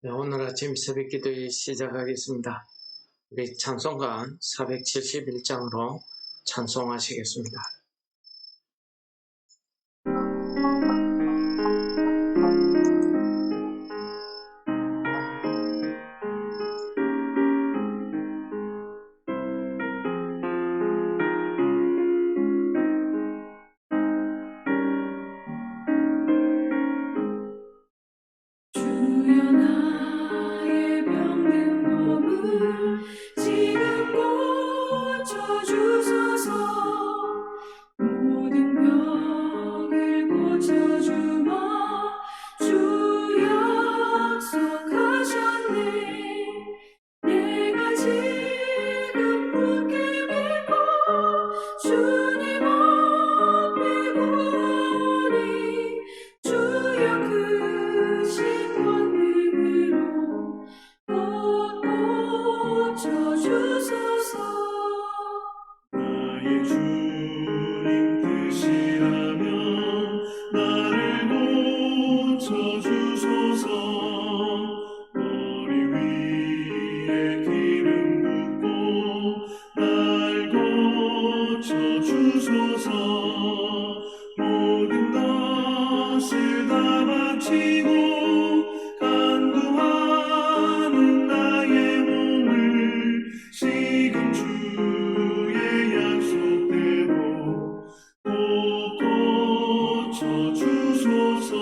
네, 오늘 아침 새벽 기도회 시작하겠습니다. 우리 찬송가 471장으로 찬송하시겠습니다. 주여 나의 병든 몸을 지금 고쳐주소서. 모든 병을 고쳐주마 주 약속하셨네. 내가 지금 굳게 믿고 주님 앞에 구하오니 주여 크신 권능으로 곧 고쳐주소서. 나의 주님 뜻이라면 나를 고쳐주소서. 머리 위에 기름 붓고 날 고쳐주소서. 모든 것을 다 바치고 간구하는 나의 몸을 지금 주의 약속대로 꼭 고쳐주소서.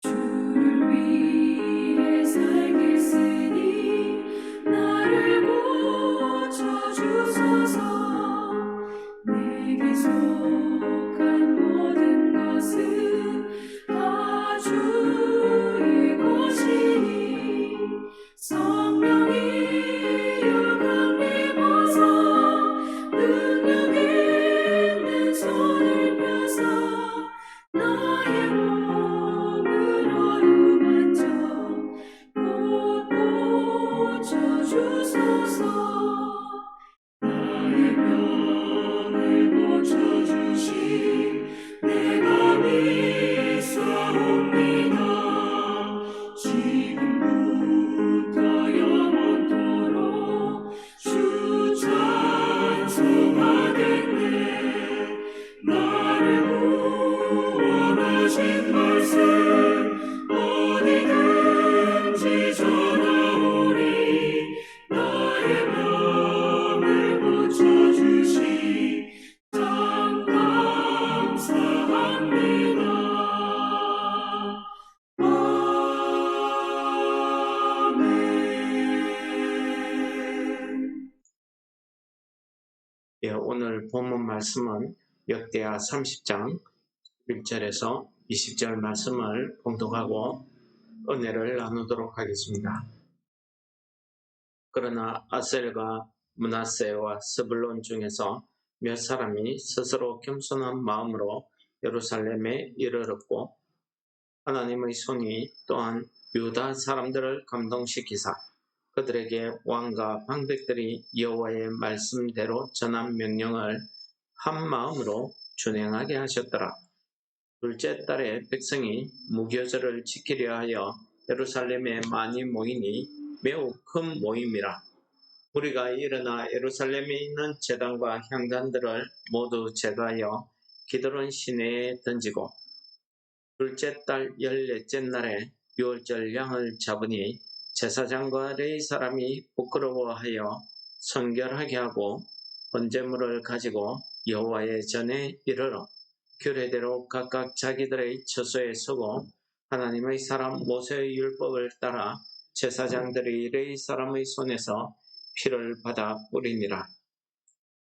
주를 위해 살겠으니 나를 고쳐주소서. 내게 속한 모든 것은 다 주의 것이니 성령이여 강림하사 능력 있는 손을 펴사 나의 몸을 어루만져 곧 고쳐주소서. 나의 병을 고쳐주시 내가 믿사옵니다. 지금부터 영원토록 주 찬송하겠네. 나를 구원하신 말씀 어디든지 전하오니 나의 병을 고쳐주시 참 감사합니다. 아멘. 오늘 본문 말씀은 역대하 30장 1절에서 20절 말씀을 봉독하고 은혜를 나누도록 하겠습니다. 그러나 아셀과 므낫세와 스불론 중에서 몇 사람이 스스로 겸손한 마음으로 예루살렘에 이르렀고 하나님의 손이 또한 유다 사람들을 감동시키사 그들에게 왕과 방백들이 여호와의 말씀대로 전한 명령을 한 마음으로 준행하게 하셨더라. 둘째 달에 백성이 무교절을 지키려 하여 예루살렘에 많이 모이니 매우 큰 모임이라. 우리가 일어나 예루살렘에 있는 제단과 향단들을 모두 제거하여 기드론 시내에 던지고 둘째 달 14째 날에 유월절 양을 잡으니 제사장과 레위 사람이 부끄러워하여 성결하게 하고 번제물을 가지고 여호와의 전에 이르러 규례대로 각각 자기들의 처소에 서고 하나님의 사람 모세의 율법을 따라 제사장들이 레위 사람의 손에서 피를 받아 뿌리니라.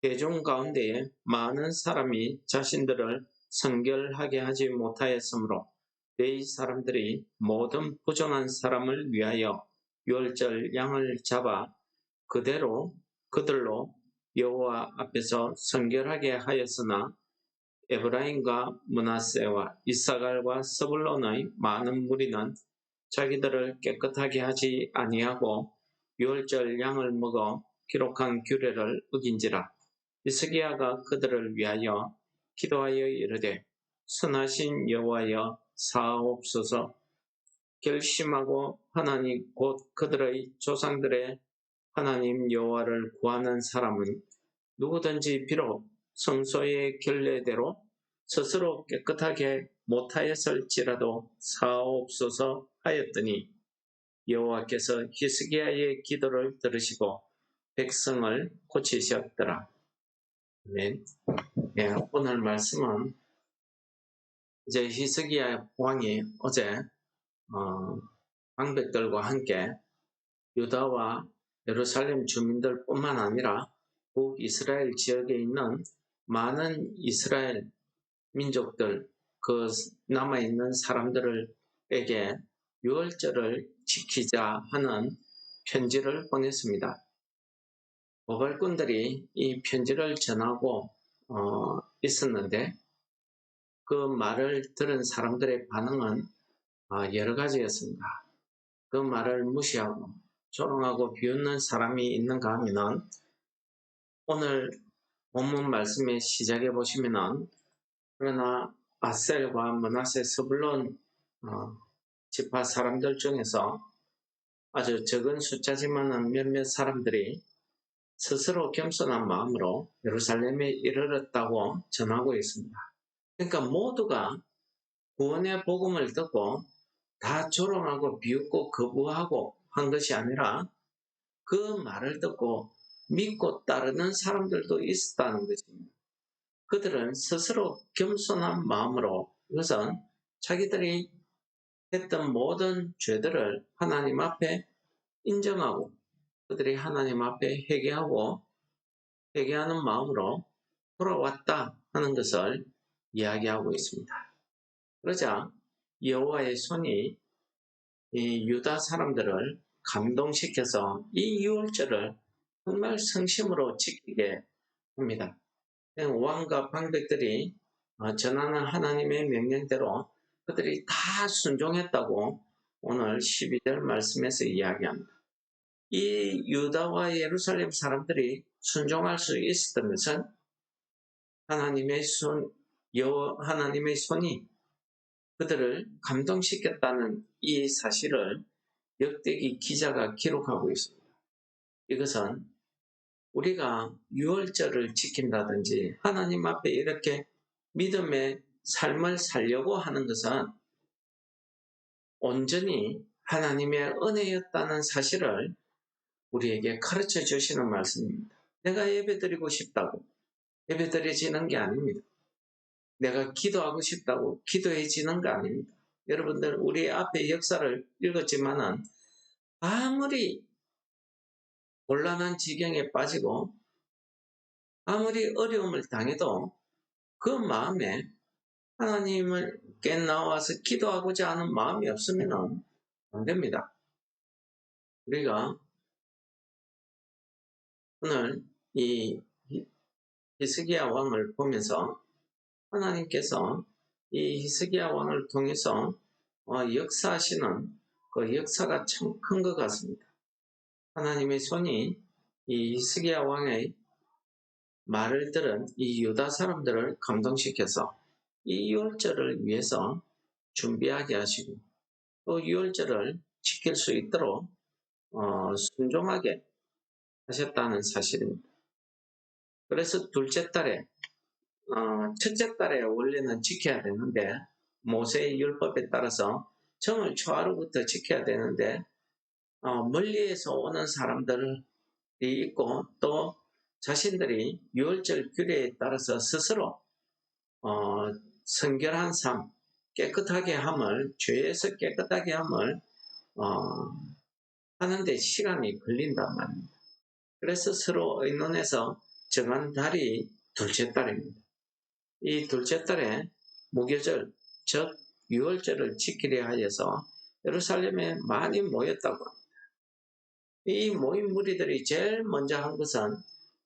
대중 가운데에 많은 사람이 자신들을 성결하게 하지 못하였으므로 레위 사람들이 모든 부정한 사람을 위하여 유월절 양을 잡아 그대로 그들로 여호와 앞에서 성결하게 하였으나 에브라임과 므낫세와 이사갈과 스불론의 많은 무리는 자기들을 깨끗하게 하지 아니하고 유월절 양을 먹어 기록한 규례를 어긴지라. 히스기야가 그들을 위하여 기도하여 이르되 선하신 여호와여 사하옵소서. 결심하고 하나님 곧 그들의 조상들의 하나님 여호와를 구하는 사람은 누구든지 비록 성소의 결례대로 스스로 깨끗하게 못하였을지라도 사옵소서 하였더니 여호와께서 히스기야의 기도를 들으시고 백성을 고치셨더라. 아멘. 예, 오늘 말씀은 이제 히스기야 왕이 어제 방백들과 함께 유다와 예루살렘 주민들뿐만 아니라 북이스라엘 지역에 있는 많은 이스라엘 민족들, 그 남아있는 사람들에게 유월절을 지키자 하는 편지를 보냈습니다. 모발꾼들이 이 편지를 전하고 있었는데 그 말을 들은 사람들의 반응은 여러 가지였습니다. 그 말을 무시하고 조롱하고 비웃는 사람이 있는가 하면은 오늘 본문 말씀의 시작에 보시면은 그러나 아셀과 므낫세 스불론 지파 사람들 중에서 아주 적은 숫자지만은 몇몇 사람들이 스스로 겸손한 마음으로 예루살렘에 이르렀다고 전하고 있습니다. 그러니까 모두가 구원의 복음을 듣고 다 조롱하고 비웃고 거부하고 한 것이 아니라 그 말을 듣고 믿고 따르는 사람들도 있었다는 것입니다. 그들은 스스로 겸손한 마음으로 이것은 자기들이 했던 모든 죄들을 하나님 앞에 인정하고 그들이 하나님 앞에 회개하는 마음으로 돌아왔다 하는 것을 이야기하고 있습니다. 그러자 여호와의 손이 이 유다 사람들을 감동시켜서 이 유월절을 정말 성심으로 지키게 합니다. 왕과 방백들이 전하는 하나님의 명령대로 그들이 다 순종했다고 오늘 12절 말씀에서 이야기합니다. 이 유다와 예루살렘 사람들이 순종할 수 있었던 것은 하나님의 손이 그들을 감동시켰다는 이 사실을 역대기 기자가 기록하고 있습니다. 이것은 우리가 유월절을 지킨다든지 하나님 앞에 이렇게 믿음의 삶을 살려고 하는 것은 온전히 하나님의 은혜였다는 사실을 우리에게 가르쳐 주시는 말씀입니다. 내가 예배드리고 싶다고 예배드려지는 게 아닙니다. 내가 기도하고 싶다고 기도해지는 거 아닙니다. 여러분들 우리 앞에 역사를 읽었지만은 아무리 곤란한 지경에 빠지고 아무리 어려움을 당해도 그 마음에 하나님께 나와서 기도하고자 하는 마음이 없으면 안 됩니다. 우리가 오늘 이 히스기야 왕을 보면서 하나님께서 이 히스기야 왕을 통해서 역사하시는 그 역사가 참 큰 것 같습니다. 하나님의 손이 이 히스기야 왕의 말을 들은 이 유다 사람들을 감동시켜서 이 유월절을 위해서 준비하게 하시고 또 유월절을 지킬 수 있도록 순종하게 하셨다는 사실입니다. 그래서 둘째 달에 첫째 달에 원래는 지켜야 되는데 모세의 율법에 따라서 정월 초하루부터 지켜야 되는데 멀리에서 오는 사람들이 있고 또 자신들이 유월절 규례에 따라서 스스로 성결한 삶, 깨끗하게 함을 죄에서 깨끗하게 함을 하는데 시간이 걸린단 말입니다. 그래서 서로 의논해서 정한 달이 둘째 달입니다. 이 둘째 달에 무교절, 즉 유월절을 지키려 하여서 예루살렘에 많이 모였다고 합니다. 이 모인 무리들이 제일 먼저 한 것은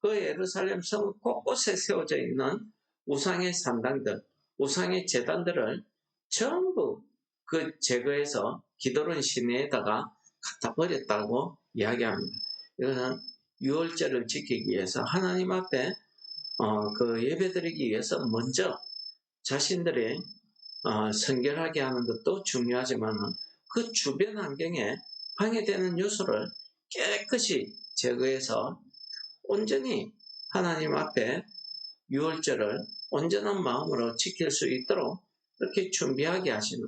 그 예루살렘 성 곳곳에 세워져 있는 우상의 산당들, 우상의 제단들을 전부 그 제거해서 기도론 시내에다가 갖다 버렸다고 이야기합니다. 이것은 유월절을 지키기 위해서 하나님 앞에 그 예배드리기 위해서 먼저 자신들의 성결하게 하는 것도 중요하지만 그 주변 환경에 방해되는 요소를 깨끗이 제거해서 온전히 하나님 앞에 유월절을 온전한 마음으로 지킬 수 있도록 그렇게 준비하게 하시는,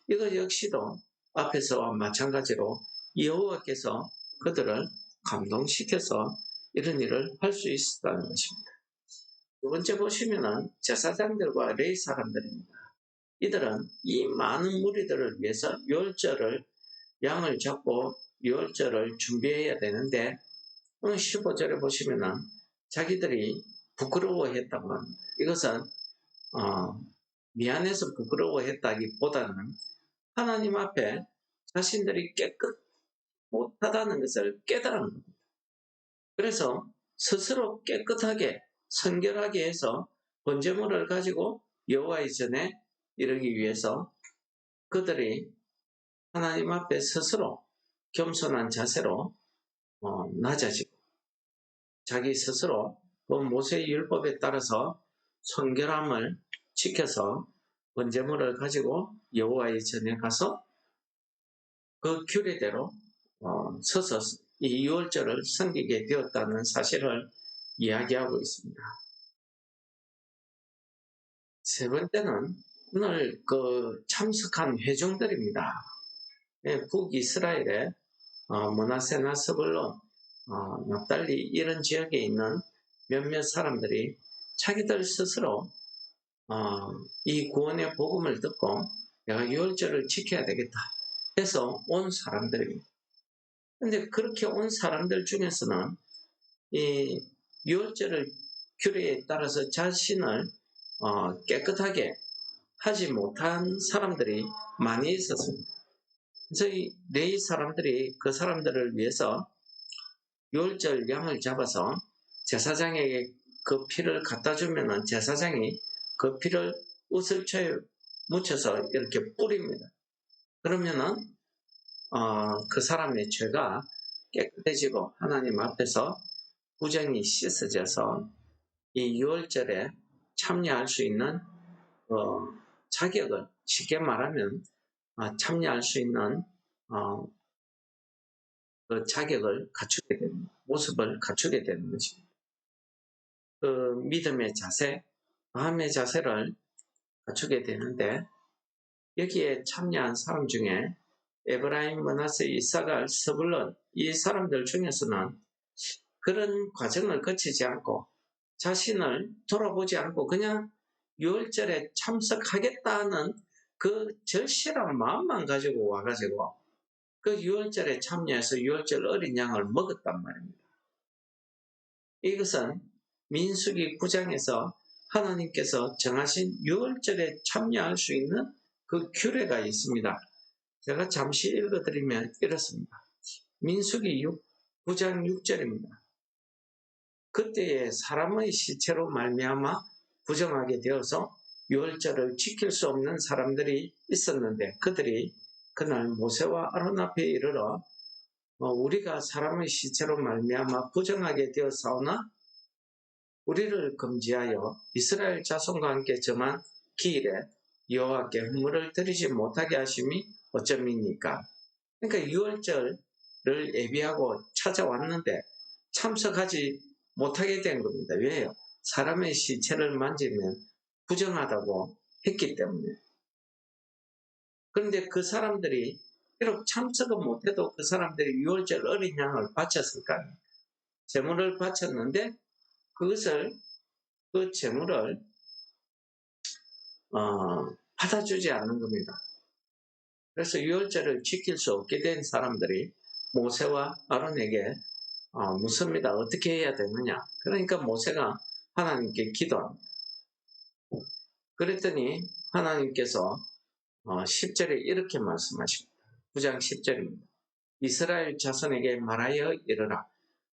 이거 역시도 앞에서와 마찬가지로 여호와께서 그들을 감동시켜서 이런 일을 할 수 있었다는 것입니다. 두 번째 보시면은 제사장들과 레위 사람들입니다. 이들은 이 많은 무리들을 위해서 유월절을 양을 잡고 유월절을 준비해야 되는데, 오늘 15절에 보시면은 자기들이 부끄러워했다고 합니다. 이것은 미안해서 부끄러워했다기보다는 하나님 앞에 자신들이 깨끗 못하다는 것을 깨달은 겁니다. 그래서 스스로 깨끗하게 성결하게 해서 번제물을 가지고 여호와의 전에 이르기 위해서 그들이 하나님 앞에 스스로 겸손한 자세로 낮아지고 자기 스스로 그 모세의 율법에 따라서 성결함을 지켜서 번제물을 가지고 여호와의 전에 가서 그 규례대로 서서 이 유월절을 섬기게 되었다는 사실을 이야기하고 있습니다. 세 번째는 오늘 참석한 회중들입니다. 북이스라엘의 므낫세나 스불론, 납달리 이런 지역에 있는 몇몇 사람들이 자기들 스스로 이 구원의 복음을 듣고 내가 유월절을 지켜야 되겠다 해서 온 사람들입니다. 그런데 그렇게 온 사람들 중에서는 이 유월절을 규례에 따라서 자신을 깨끗하게 하지 못한 사람들이 많이 있었습니다. 그래서 이 레위 사람들이 그 사람들을 위해서 유월절 양을 잡아서 제사장에게 그 피를 갖다 주면은 제사장이 그 피를 우슬초에 묻혀서 이렇게 뿌립니다. 그러면은 그 사람의 죄가 깨끗해지고 하나님 앞에서 부정이 씻어져서 이 유월절에 참여할 수 있는 자격을, 쉽게 말하면 참여할 수 있는 그 자격을 갖추게 되는, 모습을 갖추게 되는 것입니다. 그 믿음의 자세, 마음의 자세를 갖추게 되는데, 여기에 참여한 사람 중에 에브라임, 므낫세, 이사갈, 스불론 이 사람들 중에서는 그런 과정을 거치지 않고 자신을 돌아보지 않고 그냥 유월절에 참석하겠다는 그 절실한 마음만 가지고 와가지고 그 유월절에 참여해서 유월절 어린 양을 먹었단 말입니다. 이것은 민수기 9장에서 하나님께서 정하신 유월절에 참여할 수 있는 그 규례가 있습니다. 제가 잠시 읽어드리면 이렇습니다. 민수기 9장 6절입니다. 그때에 사람의 시체로 말미암아 부정하게 되어서 유월절을 지킬 수 없는 사람들이 있었는데 그들이 그날 모세와 아론 앞에 이르러 우리가 사람의 시체로 말미암아 부정하게 되었사오나 우리를 금지하여 이스라엘 자손과 함께 정한 기일에 여호와께 헌물을 드리지 못하게 하심이 어쩌미니까. 그러니까 유월절을 예비하고 찾아왔는데 참석하지 못하게 된 겁니다. 왜요? 사람의 시체를 만지면 부정하다고 했기 때문에. 그런데 그 사람들이 비록 참석은 못해도 그 사람들이 유월절 어린 양을 바쳤을 거 아니에요. 제물을 바쳤는데 그 제물을 받아주지 않는 겁니다. 그래서 유월절을 지킬 수 없게 된 사람들이 모세와 아론에게 묻습니다. 어떻게 해야 되느냐? 그러니까 모세가 하나님께 기도합니다. 그랬더니 하나님께서 10절에 이렇게 말씀하십니다. 9장 10절입니다. 이스라엘 자손에게 말하여 이르라.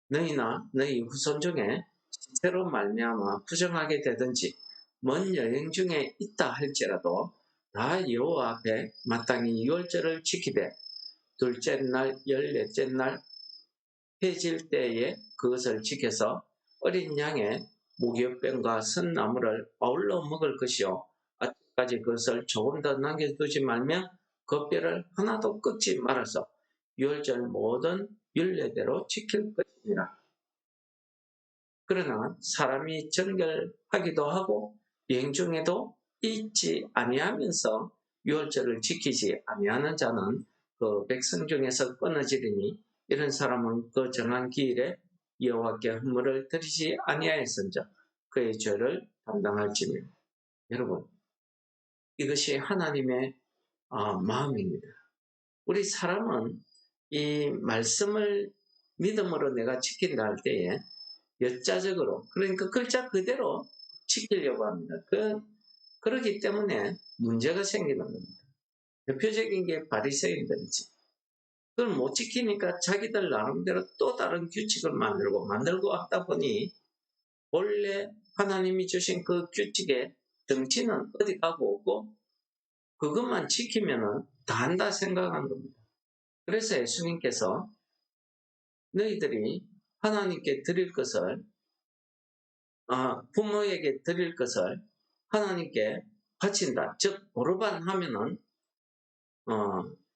너희나 너희 후손 중에 시체로 말미암아 부정하게 되든지 먼 여행 중에 있다 할지라도 다 여호와 앞에 마땅히 유월절을 지키되 둘째 날, 14째 날 해질 때에 그것을 지켜서 어린 양의 무교병과 선나무를 아울러 먹을 것이요 아직까지 그것을 조금 더 남겨두지 말며 그 뼈를 하나도 꺾지 말아서 유월절 모든 율례대로 지킬 것이니라. 그러나 사람이 정결하기도 하고 여행 중에도 잊지 아니하면서 유월절을 지키지 아니하는 자는 그 백성 중에서 끊어지리니 이런 사람은 그 정한 기일에 여호와께 헌물을 드리지 아니하였은즉 그의 죄를 담당할지며. 여러분, 이것이 하나님의 마음입니다. 우리 사람은 이 말씀을 믿음으로 내가 지킨다 할 때에 여자적으로, 그러니까 글자 그대로 지키려고 합니다. 그렇기 때문에 문제가 생기는 겁니다. 대표적인 게 바리새인들이지. 그걸 못 지키니까 자기들 나름대로 또 다른 규칙을 만들고 하다 보니 원래 하나님이 주신 그 규칙의 덩치는 어디 가고 오고 그것만 지키면은 다 한다 생각한 겁니다. 그래서 예수님께서 너희들이 하나님께 드릴 것을, 부모에게 드릴 것을 하나님께 바친다. 즉, 보르반 하면은,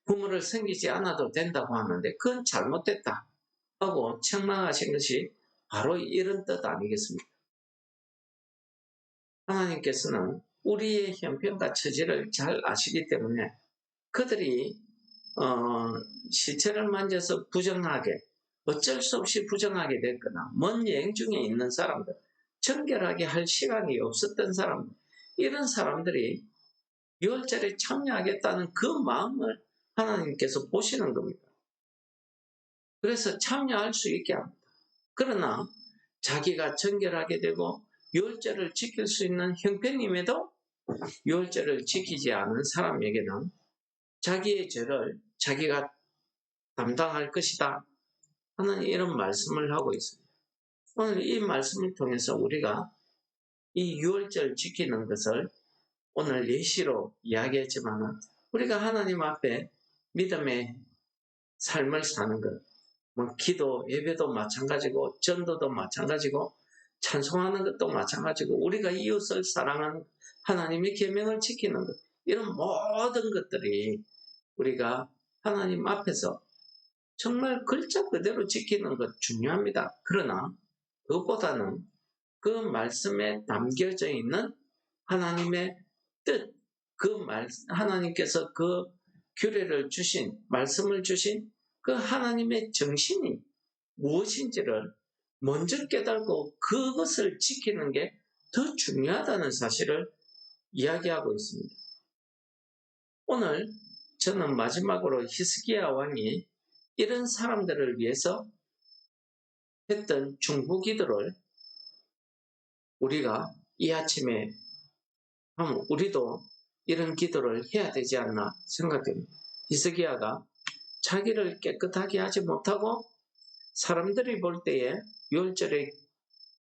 부모를 섬기지 않아도 된다고 하는데, 그건 잘못됐다. 하고 책망하신 것이 바로 이런 뜻 아니겠습니까? 하나님께서는 우리의 형편과 처지를 잘 아시기 때문에 그들이, 시체를 만져서 부정하게, 어쩔 수 없이 부정하게 됐거나 먼 여행 중에 있는 사람들, 정결하게 할 시간이 없었던 사람들, 이런 사람들이 유월절에 참여하겠다는 그 마음을 하나님께서 보시는 겁니다. 그래서 참여할 수 있게 합니다. 그러나 자기가 정결하게 되고 유월절을 지킬 수 있는 형편임에도 유월절을 지키지 않은 사람에게는 자기의 죄를 자기가 담당할 것이다 하는 이런 말씀을 하고 있습니다. 오늘 이 말씀을 통해서 우리가 이 유월절 지키는 것을 오늘 예시로 이야기했지만 우리가 하나님 앞에 믿음의 삶을 사는 것, 기도, 예배도 마찬가지고 전도도 마찬가지고 찬송하는 것도 마찬가지고 우리가 이웃을 사랑하는 하나님의 계명을 지키는 것, 이런 모든 것들이 우리가 하나님 앞에서 정말 글자 그대로 지키는 것 중요합니다. 그러나 그것보다는 그 말씀에 담겨져 있는 하나님의 뜻, 하나님께서 그 규례를 주신, 말씀을 주신 그 하나님의 정신이 무엇인지를 먼저 깨달고 그것을 지키는 게 더 중요하다는 사실을 이야기하고 있습니다. 오늘 저는 마지막으로 히스기야 왕이 이런 사람들을 위해서 했던 중보기도를 우리가 이 아침에 하면 우리도 이런 기도를 해야 되지 않나 생각됩니다. 히스기야가 자기를 깨끗하게 하지 못하고 사람들이 볼 때에 유월절에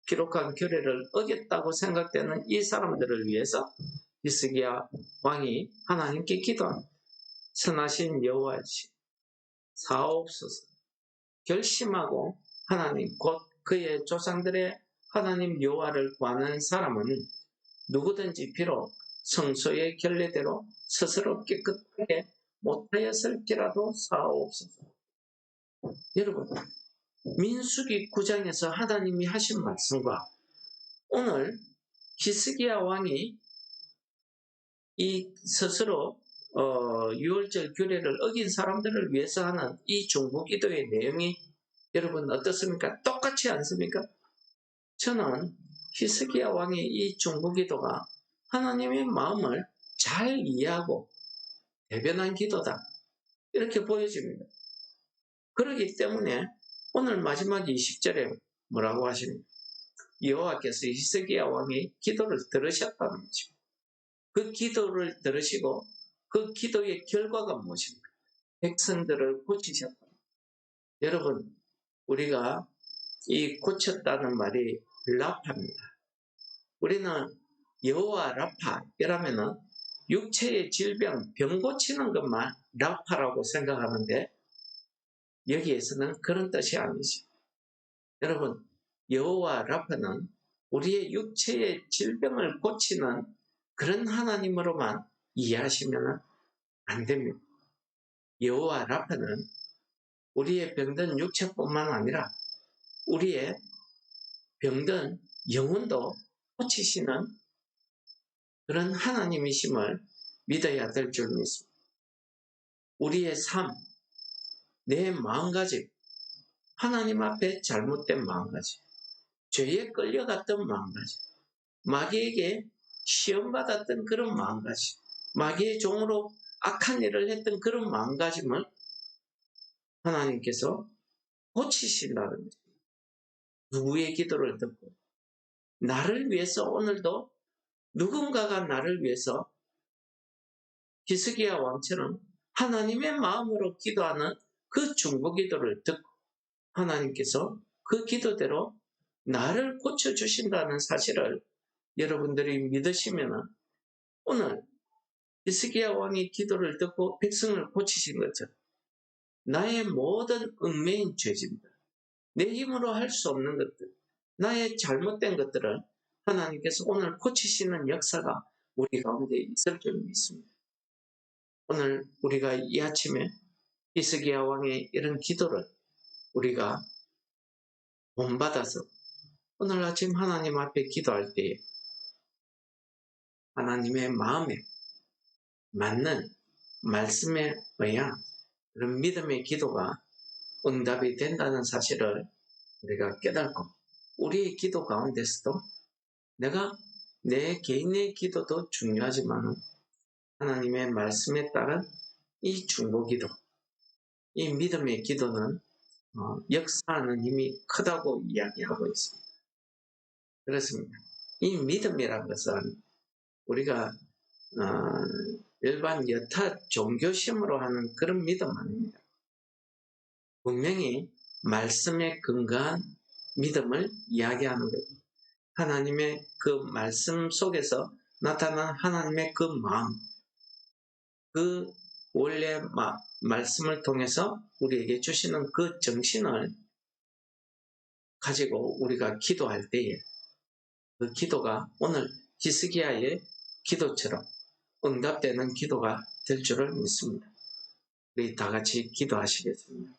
기록한 규례를 어겼다고 생각되는 이 사람들을 위해서 히스기야 왕이 하나님께 기도합니다. 선하신 여호와시여, 사옵소서. 결심하고 하나님 곧 그의 조상들의 하나님 여호와를 구하는 사람은 누구든지 비록 성소의 결례대로 스스로 깨끗하게 못하였을지라도 사옵소서. 여러분, 민수기 9장에서 하나님이 하신 말씀과 오늘 히스기야 왕이 이 스스로 유월절 규례를 어긴 사람들을 위해서 하는 이 중보기도의 내용이 여러분 어떻습니까? 똑같지 않습니까? 저는 히스기야 왕의 이 중보기도가 하나님의 마음을 잘 이해하고 대변한 기도다, 이렇게 보여집니다. 그렇기 때문에 오늘 마지막 20절에 뭐라고 하십니까? 여호와께서 히스기야 왕의 기도를 들으셨다는 거죠. 그 기도를 들으시고 그 기도의 결과가 무엇입니까? 백성들을 고치셨다. 여러분, 우리가 이 고쳤다는 말이 라파입니다. 우리는 여호와 라파 이라면은 육체의 질병, 병 고치는 것만 라파라고 생각하는데 여기에서는 그런 뜻이 아니죠. 여러분, 여호와 라파는 우리의 육체의 질병을 고치는 그런 하나님으로만 이해하시면 안 됩니다. 여호와 라파는 우리의 병든 육체뿐만 아니라 우리의 병든 영혼도 고치시는 그런 하나님이심을 믿어야 될 줄 믿습니다. 우리의 삶, 내 마음가짐, 하나님 앞에 잘못된 마음가짐, 죄에 끌려갔던 마음가짐, 마귀에게 시험받았던 그런 마음가짐, 마귀의 종으로 악한 일을 했던 그런 마음가짐을 하나님께서 고치신다는 거죠. 누구의 기도를 듣고 나를 위해서 오늘도 누군가가 나를 위해서 히스기야 왕처럼 하나님의 마음으로 기도하는 그 중보기도를 듣고 하나님께서 그 기도대로 나를 고쳐주신다는 사실을 여러분들이 믿으시면 오늘 히스기야 왕이 기도를 듣고 백성을 고치신 것처럼 나의 모든 얽매인 죄짐들, 내 힘으로 할 수 없는 것들, 나의 잘못된 것들을 하나님께서 오늘 고치시는 역사가 우리 가운데 있을 줄 믿습니다. 오늘 우리가 이 아침에 히스기야 왕의 이런 기도를 우리가 본받아서 오늘 아침 하나님 앞에 기도할 때에 하나님의 마음에 맞는 말씀에 의한 그런 믿음의 기도가 응답이 된다는 사실을 우리가 깨닫고 우리의 기도 가운데서도 내가 내 개인의 기도도 중요하지만 하나님의 말씀에 따른 이 중보기도, 이 믿음의 기도는 역사하는 힘이 크다고 이야기하고 있습니다. 그렇습니다. 이 믿음이라는 것은 우리가 일반 여타 종교심으로 하는 그런 믿음 아닙니다. 분명히 말씀에 근거한 믿음을 이야기하는 겁니다. 하나님의 그 말씀 속에서 나타난 하나님의 그 마음, 그 원래 말씀을 통해서 우리에게 주시는 그 정신을 가지고 우리가 기도할 때에 그 기도가 오늘 히스기야의 기도처럼 응답되는 기도가 될 줄을 믿습니다. 우리 다 같이 기도하시겠습니다.